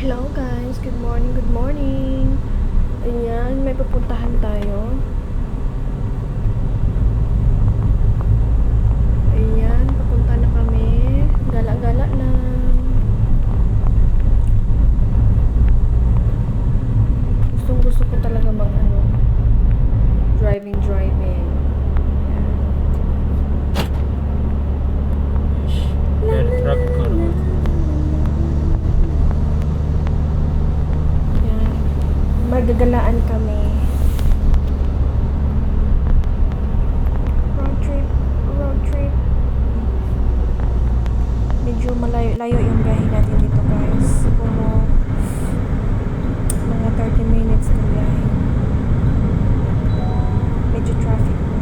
Hello guys, good morning, good morning. Ayan, may pupuntahan tayo. Ayan, papunta na kami. Gala-gala lang. Gustong gusto ko talaga driving. Ayan. Very traffic naman. Ayan. Magagalaan kami. Road trip. Medyo malayo yung biyahe natin dito guys. Siguro mga 30 minutes na biyahe. Medyo traffic na.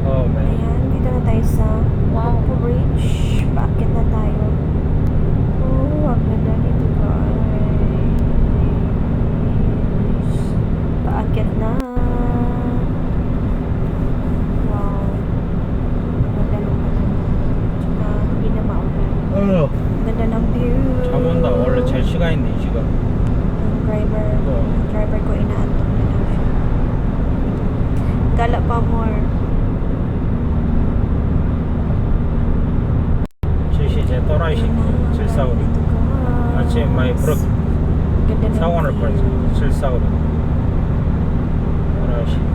Oh man. Ayan, dito na tayo sa Wampo Bridge. Paakit na tayo. Oh, wag na dito guys. Paakit na. Wow. Ganda ng tsaka hindi na maulan. Oh. Ganda ng view. 잠 온다. 원래 잘 시간인데 이 시간. Yung driver ko inaantok na daw siya. Gala pa more. 제 또라이 신고 745. 아침에 많이 불었. 사고 날 뻔했어. 745. 또라이 신고.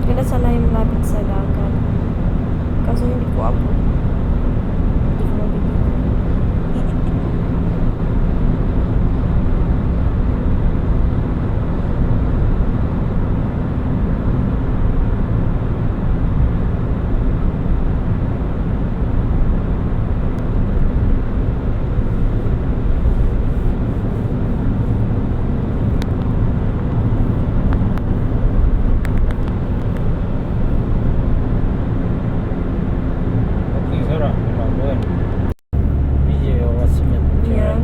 Kaya sana yung lapit sa dagat. Kaso hindi ko abot. Hindi ko mabibigyan. Yan.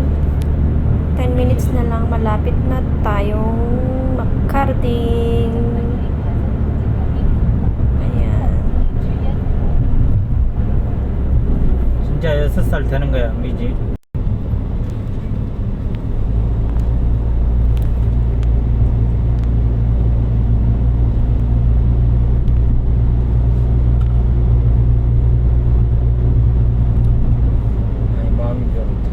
10 minutes na lang, malapit na tayong makarating. Ayan. 진짜 6살 되는 거야, 미지? 아니, 마음이 별로다.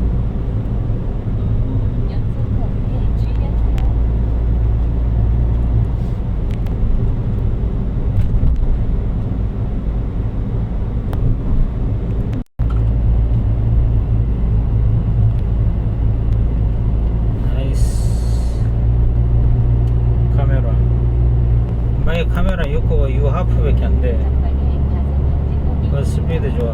카메라 6호가 6 하프밖에 안 돼. 그 스피드 좋아.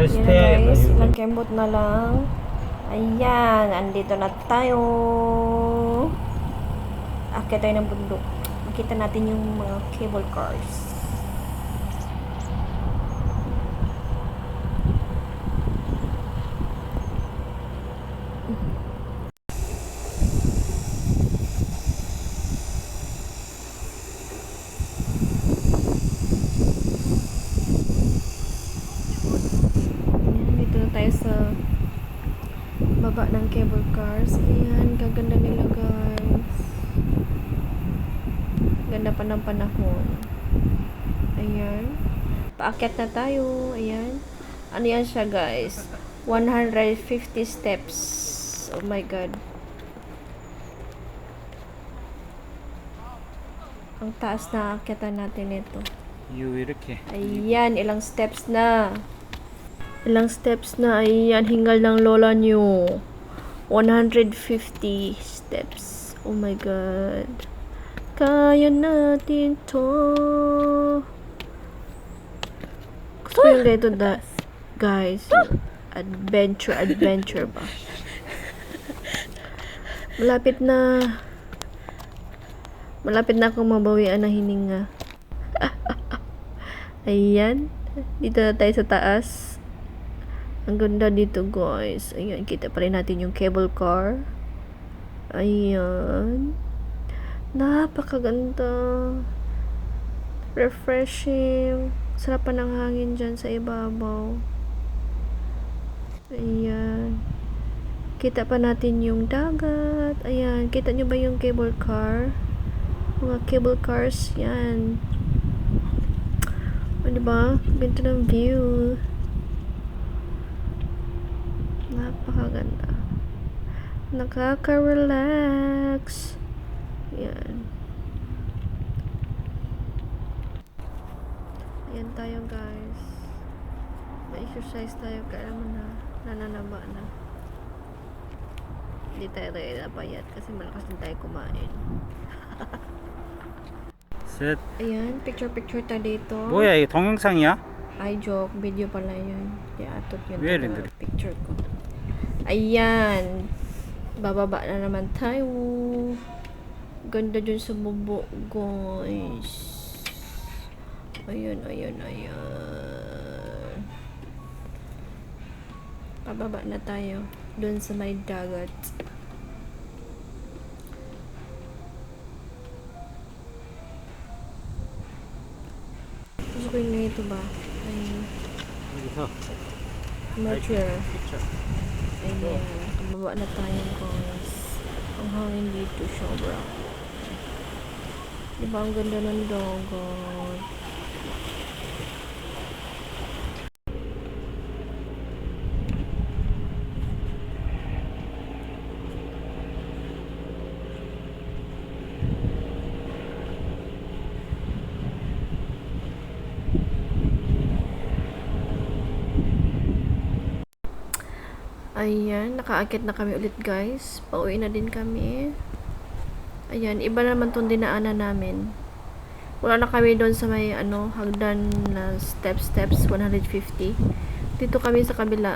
Yan guys, ilang kembot na lang. Ayan, andito na tayo. Akit tayo ng bundok. Makita natin yung mga cable cars. Ayan, dito na tayo sa baba ng cable cars. Ayan pa ng panahon. Ayan. Paakyat na tayo. Ayan. Ano yan siya, guys? 150 steps. Oh my God. Ang taas na aakyatan natin ito. You 이렇게. Ayan, ilang steps na. Ilang steps na. Ayan, hingal ng lola nyo. 150 steps. Oh my God. Kaya natin to. Gusto ko yung ganito, guys. Adventure ba? Malapit na akong mabawian ng hininga. Ayan. Dito na tayo sa taas. Ang ganda dito, guys. Ayan, kita pa rin natin yung cable car. Ayan. Napakaganda. Refreshing. Sarap pa ng hangin dyan sa ibabaw. Ayan. Kita pa natin yung dagat. Ayan. Kita nyo ba yung cable car? Mga cable cars. Yan. O, diba? Ganda ng view. Napakaganda. Nakaka-relax. Yan. Ayan tayo, guys. Ma-exercise tayo. Kaya naman nananaba na. Hindi tayo napayat kasi malakas din tayo kumain. 셋. Ayan, picture tayo dito. 뭐야 이게 동영상이야? Ay, joke. Video pala yun. Kaya atot yun. Where sa is it? picture ko. Ayan. Bababa na naman tayo. Ganda dyan sa bubo, guys. Ayan. Pababa na tayo. Doon sa may dagat. Gusto ko yung ganito ba? Ayun. 여기서 Mature. picture. Ayan. Kababa na tayo, guys. Ang hangin dito, sobra. Diba ang ganda ng dagat? Ayan, nakaakit na kami ulit, guys. Pauwi na din kami. Ayan, iba naman itong dinaanan namin. Wala na kami doon sa may hagdan na steps 150. Dito kami sa kabila.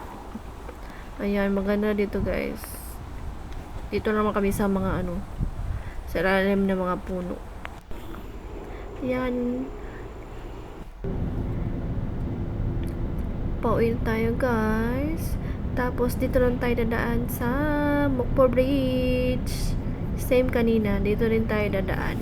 Ayan, maganda dito, guys. Dito naman kami sa mga sa ilalim ng mga puno. Ayan. Pauwi na tayo, guys. Tapos, dito lang tayo dadaan sa Mukpo Bridge. Same kanina. Dito rin tayo dadaan.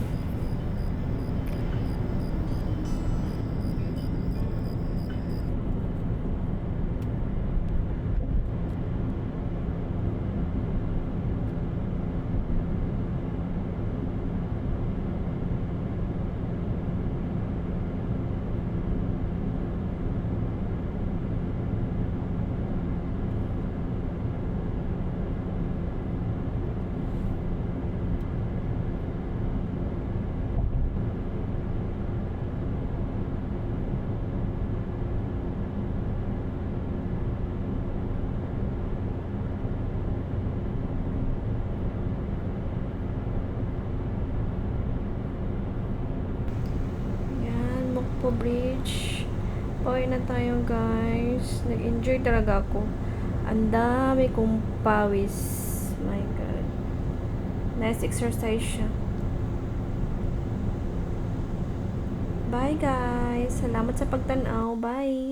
Mukpo Bridge. Pauwi na tayo, guys. Nag-enjoy talaga ako. Ang dami kong pawis. My God. Nice exercise siya. Bye, guys. Salamat sa pagtanaw. Bye.